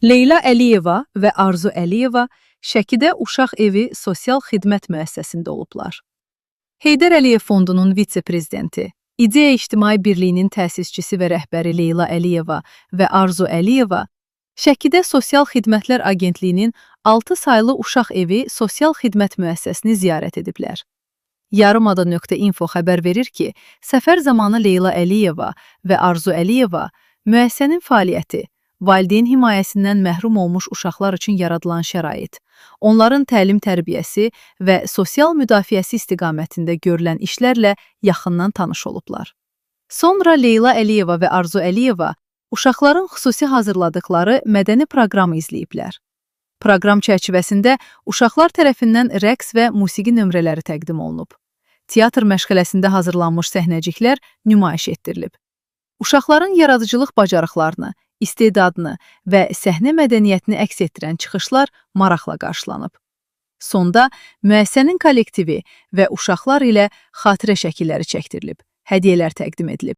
Leyla Əliyeva və Arzu Əliyeva Şəkidə Uşaq Evi Sosial Xidmət müəssisəsində olublar. Heydər Əliyev Fondunun vitse-prezidenti, İdeya İctimai Birliyinin təsisçisi və rəhbəri Leyla Əliyeva və Arzu Əliyeva Şəkidə Sosial Xidmətlər Agentliyinin 6 saylı Uşaq Evi Sosial Xidmət müəssisəsini ziyarət ediblər. Yarımada.info xəbər verir ki, səfər zamanı Leyla Əliyeva və Arzu Əliyeva müəssisənin fəaliyyəti, valideyn himayəsindən məhrum olmuş uşaqlar üçün yaradılan şərait, onların təlim-tərbiyəsi və sosial müdafiəsi istiqamətində görülən işlərlə yaxından tanış olublar. Sonra Leyla Əliyeva və Arzu Əliyeva uşaqların xüsusi hazırladıkları mədəni proqramı izləyiblər. Proqram çərçivəsində uşaqlar tərəfindən rəqs və musiqi nömrələri təqdim olunub. Teatr məşğələsində hazırlanmış səhnəciklər nümayiş etdirilib. Uşaqların yaradıcılıq bacarıqlarını, istedadını və səhnə mədəniyyətini əks etdirən çıxışlar maraqla qarşılanıb. Sonda müəssisənin kollektivi və uşaqlar ilə xatirə şəkilləri çəkdirilib, hədiyyələr təqdim edilib.